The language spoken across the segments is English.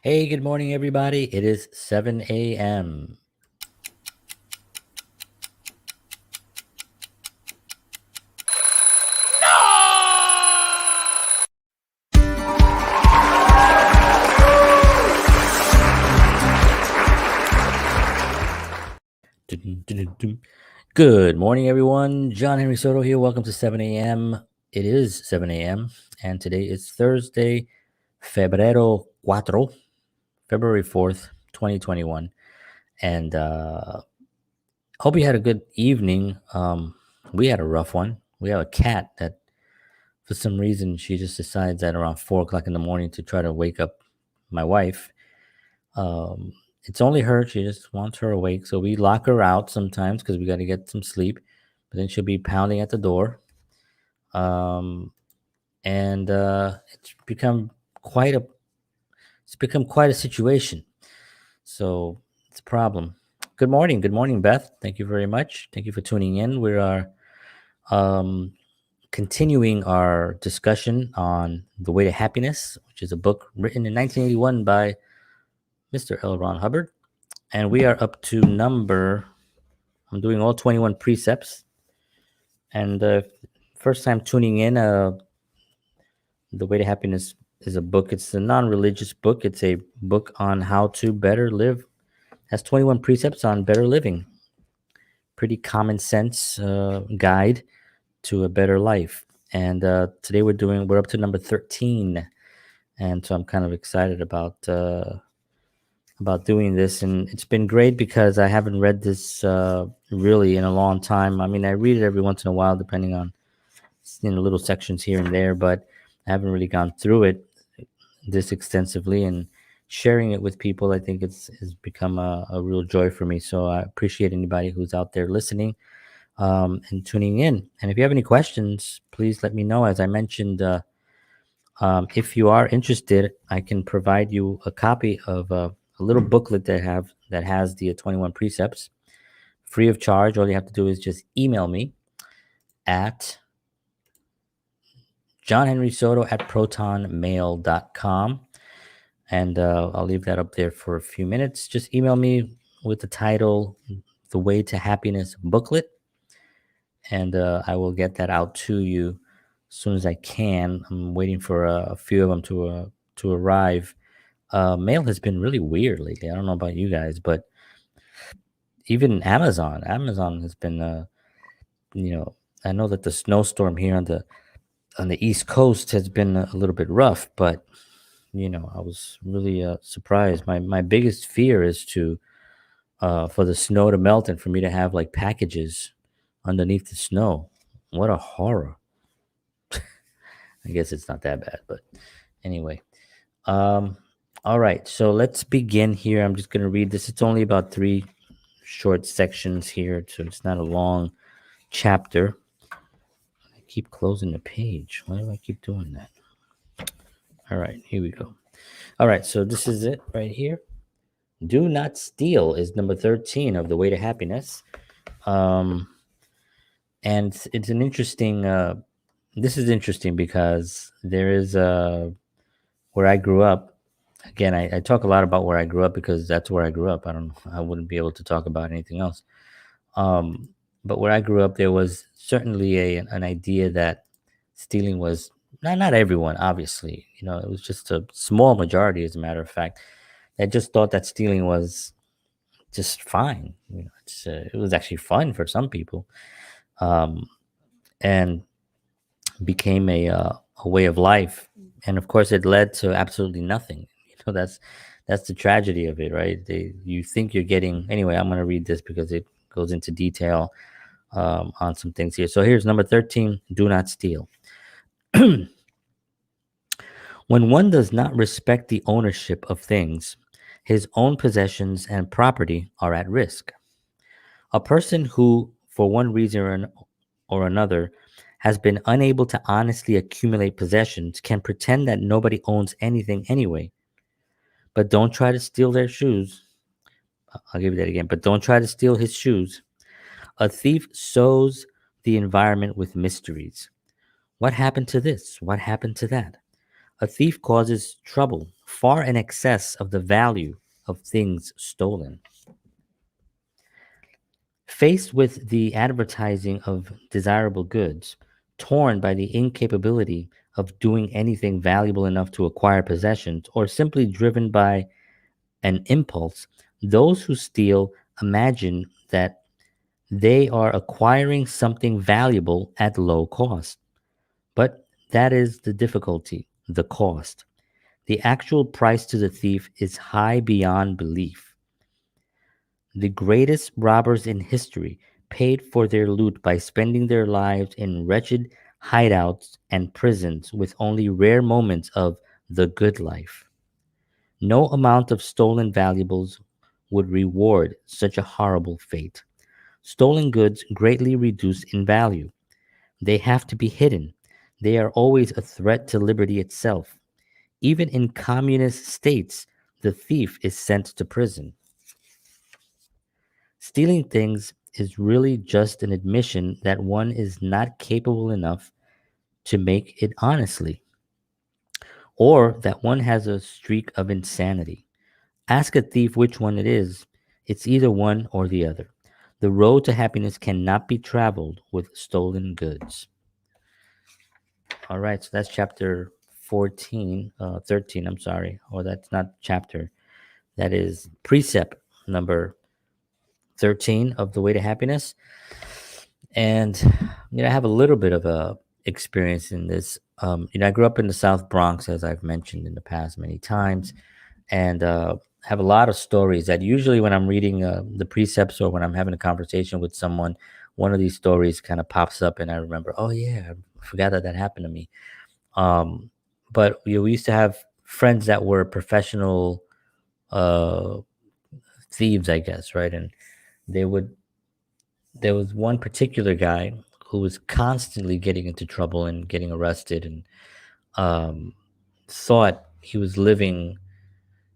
Hey, good morning, everybody. It is 7 a.m. Good morning, everyone. John Henry Soto here. Welcome to 7 a.m. It is 7 a.m. and today is Thursday, February 4th, 2021. And hope you had a good evening. We had a rough one. We have a cat that, for some reason, she just decides at around 4 o'clock in the morning to try to wake up my wife. It's only her. She just wants her awake. So we lock her out sometimes because we got to get some sleep. But then she'll be pounding at the door. Um, and quite a it's become quite a situation. So it's a problem. Good morning, Beth. Thank you very much. Thank you for tuning in. We are um, continuing our discussion on The Way to Happiness, which is a book written in 1981 by Mr. L. Ron Hubbard. And we are up to I'm doing all 21 precepts. And first time tuning in, The Way to Happiness is a book. It's a non religious book, it's a book on how to better live. It has 21 precepts on better living. Pretty common sense guide to a better life. And today we're up to number 13. And so I'm kind of excited about doing this, and it's been great because I haven't read this really in a long time. I mean, I read it every once in a while, depending on little sections here and there, but I haven't really gone through it this extensively. And sharing it with people, I think has become a real joy for me. So I appreciate anybody who's out there listening and tuning in. And if you have any questions, please let me know. As I mentioned, if you are interested, I can provide you a copy of a little booklet that has the 21 precepts free of charge. All you have to do is just email me at johnhenrysoto@protonmail.com, and I'll leave that up there for a few minutes. Just email me with the title "The Way to Happiness Booklet," and I will get that out to you as soon as I can. I'm waiting for a few of them to arrive. Mail has been really weird lately. I don't know about you guys, but even Amazon has been, you know, I know that the snowstorm here on the East Coast has been a little bit rough, but I was really surprised. My biggest fear is for the snow to melt and for me to have like packages underneath the snow. What a horror! I guess it's not that bad, but anyway. Um, all right, so let's begin here. I'm just going to read this. It's only about three short sections here, so it's not a long chapter. I keep closing the page. Why do I keep doing that? All right, here we go. All right, so this is it right here. Do not steal is number 13 of The Way to Happiness. Um, and it's an interesting, this is interesting because there is where I grew up. Again, I talk a lot about where I grew up because that's where I grew up. I wouldn't be able to talk about anything else. Um, but where I grew up, there was certainly an idea that stealing was not everyone, obviously. It was just a small majority, as a matter of fact, that just thought that stealing was just fine. It was actually fun for some people, um, and became a way of life. And of course, it led to absolutely nothing. That's the tragedy of it, right? You think you're getting anyway. I'm going to read this because it goes into detail on some things here. So here's number 13: Do not steal. When one does not respect the ownership of things, his own possessions and property are at risk. A person who, for one reason or another, has been unable to honestly accumulate possessions can pretend that nobody owns anything anyway. But don't try to steal their shoes. I'll give you that again. But don't try to steal his shoes. A thief sows the environment with mysteries. What happened to this? What happened to that? A thief causes trouble far in excess of the value of things stolen. Faced with the advertising of desirable goods, torn by the incapability of doing anything valuable enough to acquire possessions, or simply driven by an impulse, those who steal imagine that they are acquiring something valuable at low cost. But that is the difficulty, the cost. The actual price to the thief is high beyond belief. The greatest robbers in history paid for their loot by spending their lives in wretched hideouts and prisons with only rare moments of the good life. No amount of stolen valuables would reward such a horrible fate. Stolen goods greatly reduce in value. They have to be hidden. They are always a threat to liberty itself. Even in communist states, the thief is sent to prison. Stealing things is really just an admission that one is not capable enough to make it honestly, or that one has a streak of insanity. Ask a thief which one it is. It's either one or the other. The road to happiness cannot be traveled with stolen goods. All right, so that's chapter 14, 13, I'm sorry. Or that's not chapter. That is precept number 13 of The Way to Happiness. And, I have a little bit of a experience in this. I grew up in the South Bronx, as I've mentioned in the past many times, and have a lot of stories that usually when I'm reading the precepts or when I'm having a conversation with someone, one of these stories kind of pops up and I remember, oh yeah, I forgot that happened to me. Um, but we used to have friends that were professional uh, thieves, I guess, right? And they would. There was one particular guy who was constantly getting into trouble and getting arrested, and um, thought he was living.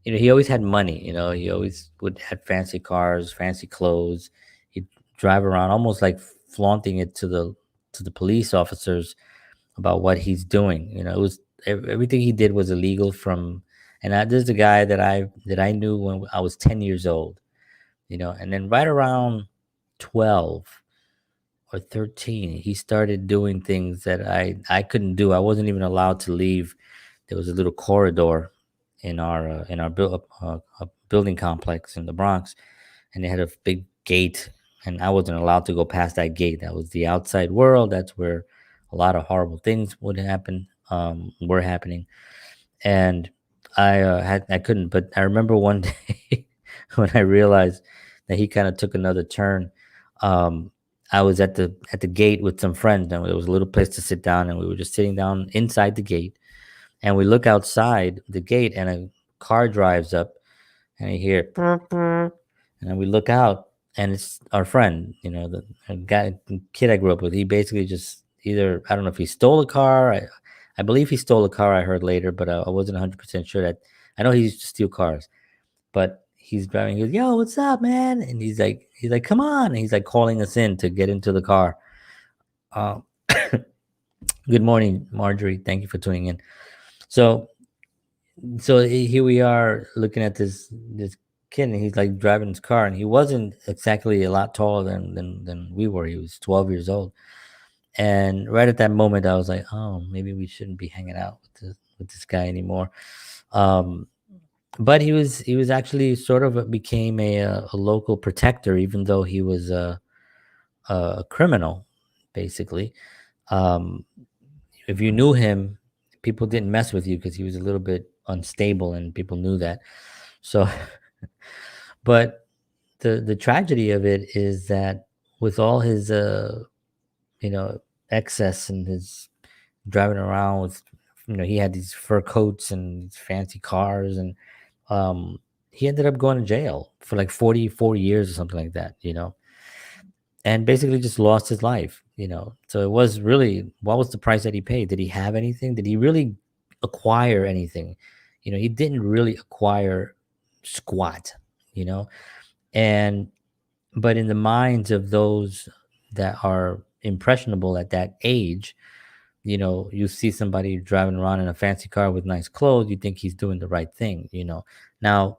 He always had money. He always would had fancy cars, fancy clothes. He'd drive around almost like flaunting it to the police officers about what he's doing. It was everything he did was illegal. This is the guy that I knew when I was 10 years old. And then right around 12 or 13, he started doing things that I couldn't do. I wasn't even allowed to leave. There was a little corridor in our building complex in the Bronx, and they had a big gate, and I wasn't allowed to go past that gate. That was the outside world. That's where a lot of horrible things would happen, were happening, and I couldn't. But I remember one day when I realized that he kind of took another turn. Um, I was at the gate with some friends, and there was a little place to sit down, and we were just sitting down inside the gate, and we look outside the gate, and a car drives up, and I hear, "Brr, brr," and then we look out, and it's our friend, the guy, the kid I grew up with. He basically just either I don't know if he stole a car. I believe he stole a car. I heard later, but I wasn't 100% sure. That I know he used to steal cars, but he's driving. He goes, "Yo, what's up, man?" And he's like, "Come on!" And he's like calling us in to get into the car. Um, Good morning, Marjorie. Thank you for tuning in. So, here we are looking at this kid, and he's like driving his car, and he wasn't exactly a lot taller than we were. He was 12 years old, and right at that moment, I was like, "Oh, maybe we shouldn't be hanging out with this guy anymore." Um, but he was actually sort of became a local protector, even though he was a criminal, basically. Um, if you knew him, people didn't mess with you because he was a little bit unstable, and people knew that. So, but the tragedy of it is that with all his you know excess and his driving around with he had these fur coats and these fancy cars, and um he ended up going to jail for like 44 years or something like that. And basically just lost his life. So it was really, what was the price that he paid? Did he have anything? Did he really acquire anything? He didn't really acquire squat, you know. And but in the minds of those that are impressionable at that age, you see somebody driving around in a fancy car with nice clothes, you think he's doing the right thing. Now,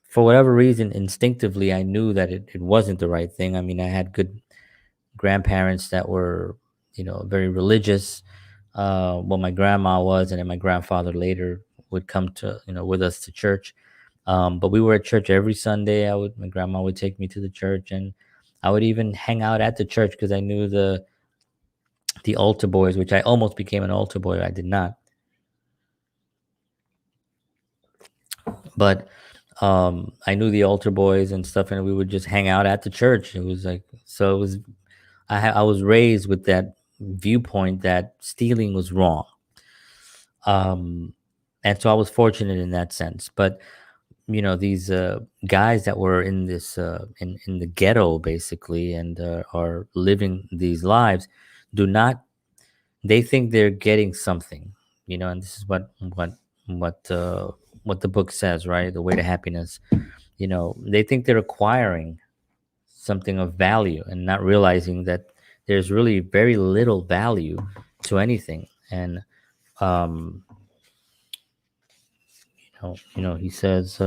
for whatever reason, instinctively, I knew that it wasn't the right thing. I mean, I had good grandparents that were, very religious. Well, my grandma was, and then my grandfather later would come to, with us to church. But we were at church every Sunday. My grandma would take me to the church, and I would even hang out at the church because I knew the altar boys, which I almost became an altar boy. I did not, but I knew the altar boys and stuff, and we would just hang out at the church. It was like, so it was. I was raised with that viewpoint that stealing was wrong, um, and so I was fortunate in that sense. But these guys that were in this in the ghetto basically, and are living these lives, do not. They think they're getting something, and this is what the book says, right? The way to happiness. They think they're acquiring something of value and not realizing that there's really very little value to anything. And um he says,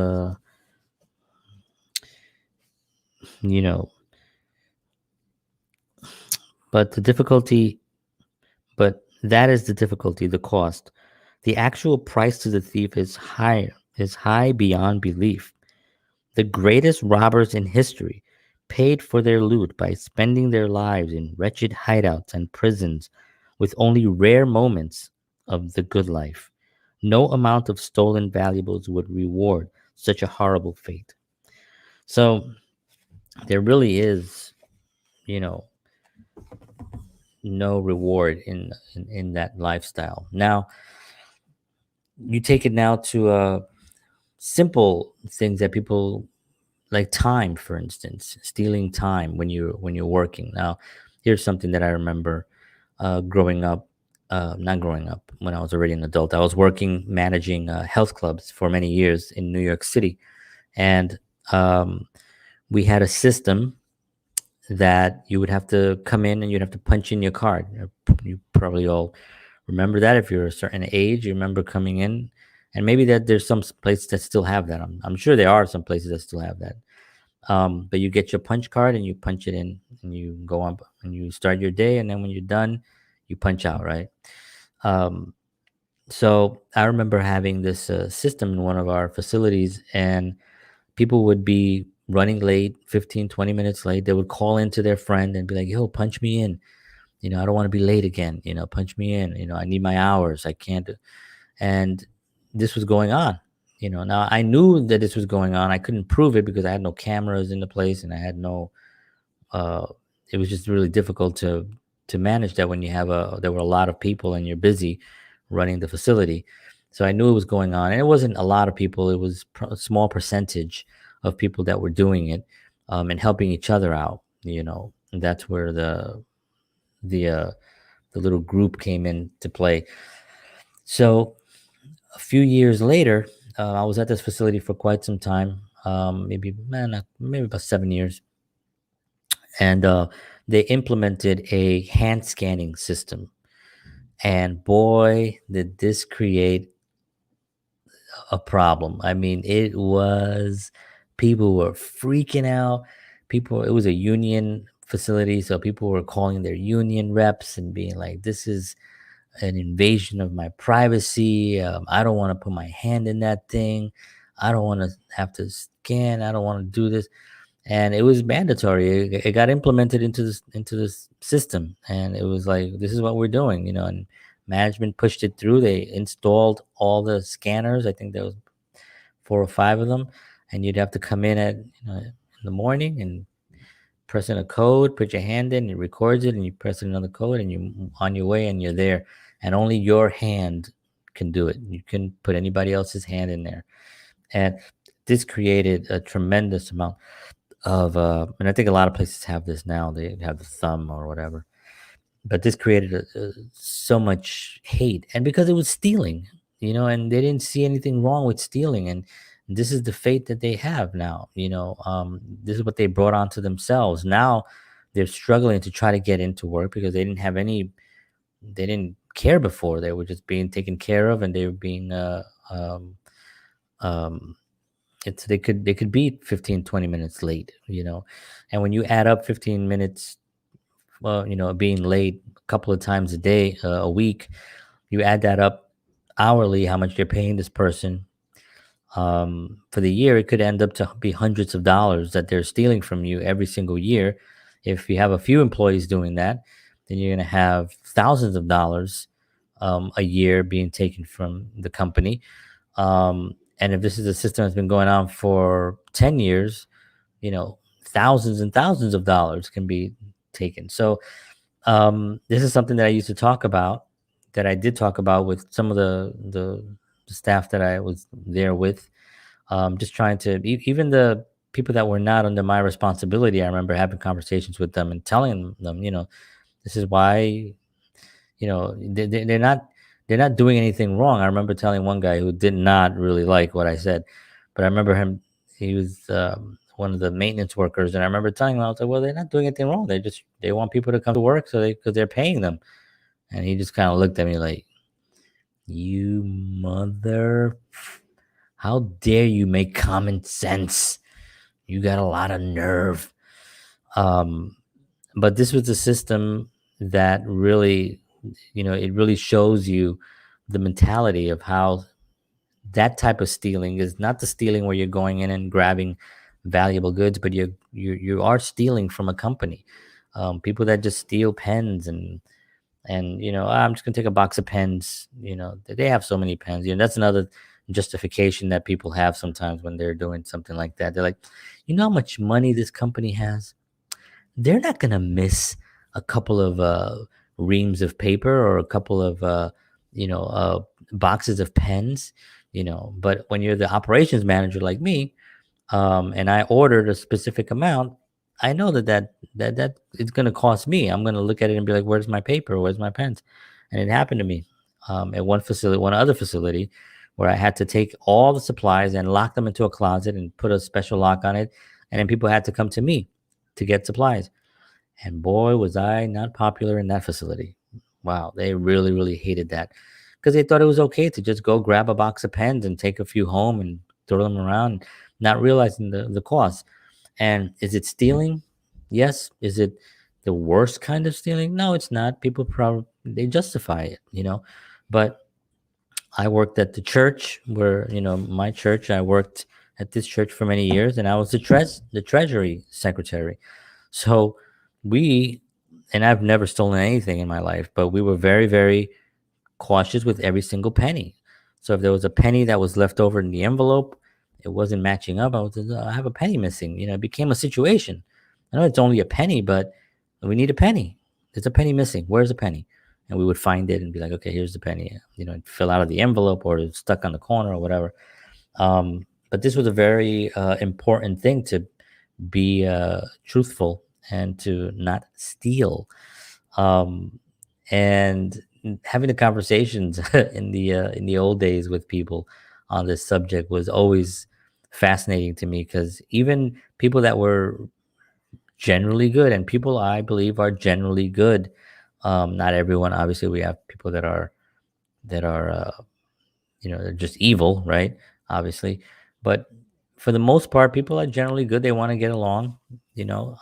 you know but the difficulty but that is the difficulty, the cost. The actual price to the thief is high beyond belief. The greatest robbers in history paid for their loot by spending their lives in wretched hideouts and prisons with only rare moments of the good life. No amount of stolen valuables would reward such a horrible fate. So there really is, you know, no reward in that lifestyle. Now, you take it now to simple things that people like, time, for instance, stealing time when you're working. Now, here's something that I remember growing up, not growing up, when I was already an adult. I was working managing health clubs for many years in New York City, and we had a system that you would have to come in and you'd have to punch in your card. You probably all remember that. If you're a certain age, you remember coming in, and maybe that there's some places that still have that. I'm sure there are some places that still have that. But you get your punch card and you punch it in, and you go up and you start your day, and then when you're done, you punch out, right? Um, so I remember having this system in one of our facilities, and people would be running late, 15, 20 minutes late. They would call into their friend and be like, yo, punch me in. I don't want to be late again. Punch me in. I need my hours. I can't. And this was going on. Now I knew that this was going on. I couldn't prove it because I had no cameras in the place, and I had no. Uh, it was just really difficult to manage that when there were a lot of people and you're busy running the facility. So I knew it was going on, and it wasn't a lot of people. It was a small percentage of people that were doing it, and helping each other out. And that's where the uh, the little group came in to play. So a few years later, I was at this facility for quite some time, maybe about 7 years, and they implemented a hand scanning system. And boy, did this create a problem. I mean, it was people were freaking out. It was a union facility, so people were calling their union reps and being like, "This is an invasion of my privacy. I don't want to put my hand in that thing. I don't want to have to scan. I don't want to do this." And it was mandatory. It got implemented into this system, and it was like, this is what we're doing. And management pushed it through. They installed all the scanners. I think there was 4 or 5 of them, and you'd have to come in in the morning and press in a code, put your hand in, it records it, and you press in another code, and you're on your way, and you're there. And only your hand can do it. You can put anybody else's hand in there. And this created a tremendous amount of, and I think a lot of places have this now. They have the thumb or whatever. But this created so much hate, and because it was stealing, and they didn't see anything wrong with stealing, and this is the fate that they have now. This is what they brought onto themselves. Now they're struggling to try to get into work because they didn't care before. They were just being taken care of, and they were being um, um, they could be 15, 20 minutes late, and when you add up 15 minutes, well, being late a couple of times a day, a week, you add that up hourly, how much you're paying this person, for the year, it could end up to be hundreds of dollars that they're stealing from you every single year. If you have a few employees doing that, then you're going to have thousands of dollars a year being taken from the company. And if this is a system that's been going on for 10 years, thousands and thousands of dollars can be taken. So this is something that I used to talk about, that I did talk about with some of the staff that I was there with, just trying to even the people that were not under my responsibility. I remember having conversations with them and telling them, this is why, they're not doing anything wrong. I remember telling one guy who did not really like what I said, but I remember him. He was one of the maintenance workers, and I remember telling him, I was like, well, they're not doing anything wrong. They want people to come to work, so because they're paying them. And he just kind of looked at me like, you mother, how dare you make common sense? You got a lot of nerve. Um, but this was a system that really, it really shows you the mentality of how that type of stealing is not the stealing where you're going in and grabbing valuable goods, but you are stealing from a company. People that just steal pens and I'm just gonna take a box of pens. They have so many pens. That's another justification that people have sometimes when they're doing something like that. They're like, how much money this company has? They're not gonna miss a couple of reams of paper or a couple of boxes of pens. But when you're the operations manager like me, and I ordered a specific amount, I know that it's going to cost me. I'm going to look at it and be like, "Where's my paper? Where's my pens?" And it happened to me at one other facility, where I had to take all the supplies and lock them into a closet and put a special lock on it, and then people had to come to me to get supplies. And boy, was I not popular in that facility. Wow, they really, really hated that because they thought it was okay to just go grab a box of pens and take a few home and throw them around, not realizing the cost. And is it stealing? Yes. Is it the worst kind of stealing? No, it's not. People probably they justify it, But I worked at the church where, my church. I worked at this church for many years, and I was the treasury secretary. So we, and I've never stolen anything in my life, but we were very, very cautious with every single penny. So if there was a penny that was left over in the envelope, it wasn't matching up. I have a penny missing. It became a situation. I know it's only a penny, but we need a penny. There's a penny missing. Where's the penny? And we would find it and be like, okay, here's the penny. It'd fill out of the envelope or it's stuck on the corner or whatever. But this was a very important thing, to be truthful and to not steal. Um, and having the conversations in the old days with people on this subject was always fascinating to me, because even people that were generally good, and people I believe are generally good, not everyone, obviously we have people that are they're just evil, right? Obviously, but for the most part, people are generally good. They want to get along, you know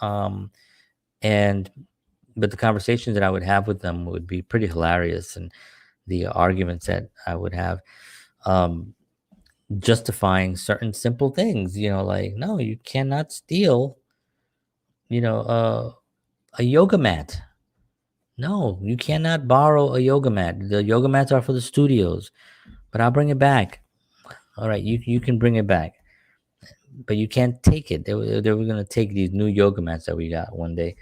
and but the conversations that I would have with them would be pretty hilarious, and the arguments that I would have, um, justifying certain simple things. Like, no, you cannot steal, you know, uh, a yoga mat. No, you cannot borrow a yoga mat. The yoga mats are for the studios, but I'll bring it back. All right, you can bring it back, but you can't take it. They were gonna take these new yoga mats that we got one day,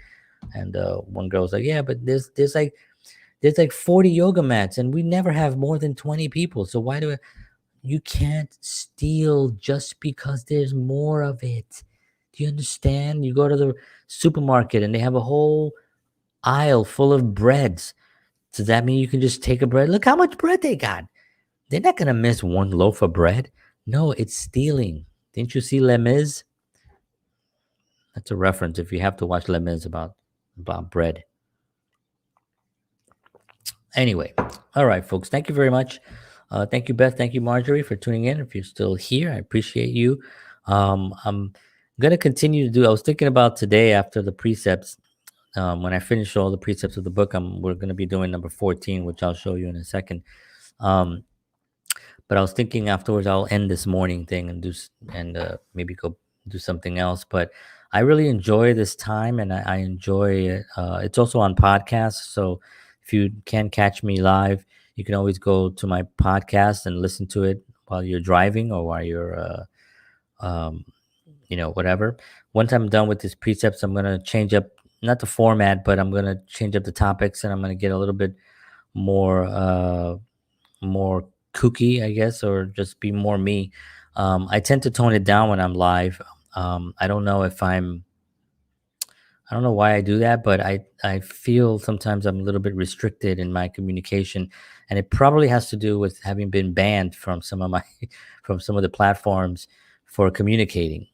and one girl was like, "Yeah, but there's like 40 yoga mats, and we never have more than 20 people. So why do I? You can't steal just because there's more of it. Do you understand? You go to the supermarket and they have a whole aisle full of breads. Does that mean you can just take a bread? Look how much bread they got. They're not gonna miss one loaf of bread. No, it's stealing. Didn't you see Les Mis? That's a reference if you have to watch Les Mis about bread. Anyway, all right, folks. Thank you very much. Thank you, Beth. Thank you, Marjorie, for tuning in. If you're still here, I appreciate you. I'm gonna continue to do. I was thinking about today after the precepts. When I finish all the precepts of the book, we're gonna be doing number 14, which I'll show you in a second. Um, but I was thinking afterwards I'll end this morning thing and maybe go do something else. But I really enjoy this time, and I enjoy it. It's also on podcast, so if you can catch me live, you can always go to my podcast and listen to it while you're driving or while you're um, whatever. Once I'm done with these precepts, I'm gonna change up not the format, but I'm gonna change up the topics, and I'm gonna get a little bit more. More kooky, I guess, or just be more me. I tend to tone it down when I'm live. I don't know if I don't know why I do that, but I feel sometimes I'm a little bit restricted in my communication, and it probably has to do with having been banned from some of my from some of the platforms for communicating,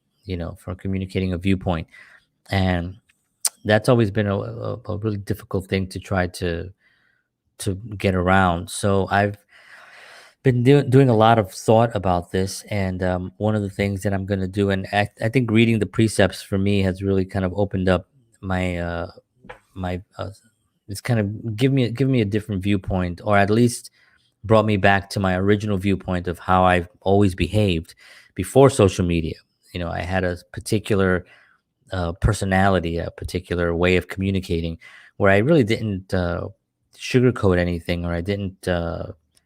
for communicating a viewpoint, and that's always been a really difficult thing to try to get around. So I've been doing a lot of thought about this, and one of the things that I'm going to do, and I think reading the precepts for me has really kind of opened up my my it's kind of give me a different viewpoint, or at least brought me back to my original viewpoint of how I've always behaved before social media. I had a particular personality, a particular way of communicating, where I really didn't sugarcoat anything, or I didn't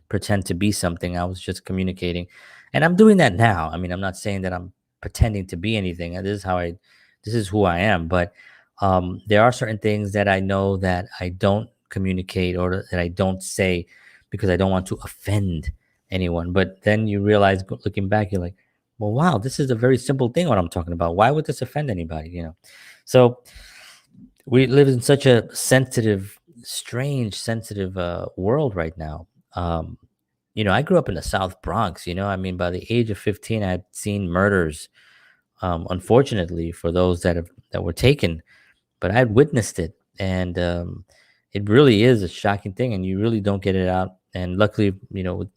pretend to be something. I was just communicating, and I'm doing that now. I mean, I'm not saying that I'm pretending to be anything. This is who I am. But there are certain things that I know that I don't communicate, or that I don't say, because I don't want to offend anyone. But then you realize, looking back, you're like, well, wow, this is a very simple thing what I'm talking about. Why would this offend anybody? So we live in such a sensitive, strange, sensitive world right now. Um, I grew up in the South Bronx. I mean, by the age of 15, I had seen murders. Unfortunately, for those that were taken, but I had witnessed it, and it really is a shocking thing, and you really don't get it out. And luckily, with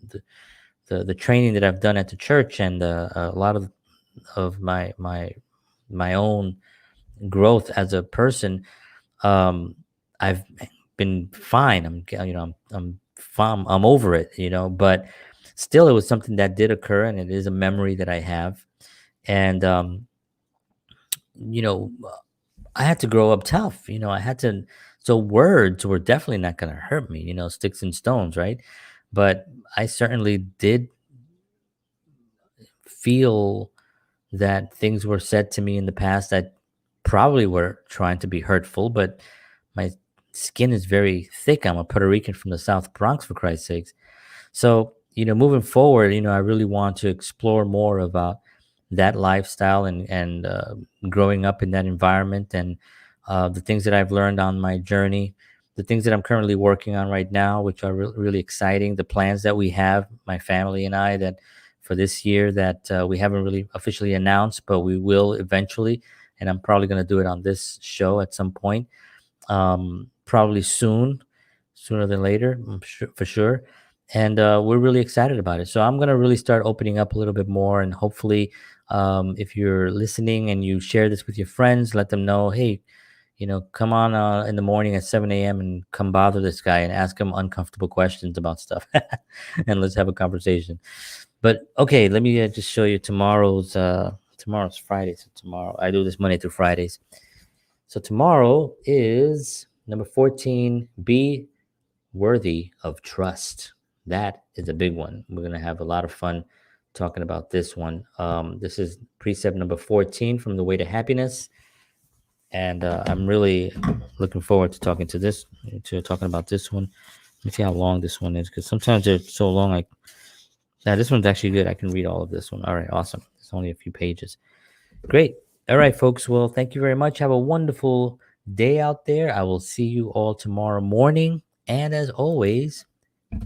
the training that I've done at the church, and a lot of my own growth as a person, um, I've been fine. I'm fine. I'm over it. But still, it was something that did occur, and it is a memory that I have. And you know, I had to grow up tough. I had to. So words were definitely not going to hurt me. Sticks and stones, right? But I certainly did feel that things were said to me in the past that probably were trying to be hurtful, but my skin is very thick. I'm a Puerto Rican from the South Bronx, for Christ's sakes. So, moving forward, I really want to explore more about that lifestyle, and growing up in that environment, and the things that I've learned on my journey, the things that I'm currently working on right now, which are really exciting, the plans that we have, my family and I, that for this year that we haven't really officially announced, but we will eventually. And I'm probably going to do it on this show at some point, probably sooner than later, I'm sure, for sure. And we're really excited about it. So I'm going to really start opening up a little bit more. And hopefully, if you're listening and you share this with your friends, let them know, hey, come on in the morning at 7 a.m. and come bother this guy and ask him uncomfortable questions about stuff. And let's have a conversation. But okay, let me just show you tomorrow's Friday. So tomorrow, I do this Monday through Fridays. So tomorrow is number 14, be worthy of trust. That is a big one. We're going to have a lot of fun talking about this one. This is precept number 14 from The Way to Happiness. And I'm really looking forward to talking about this one. Let me see how long this one is, because sometimes they're so long. This one's actually good. I can read all of this one. All right, awesome. It's only a few pages. Great. All right, folks. Well, thank you very much. Have a wonderful day out there. I will see you all tomorrow morning. And as always,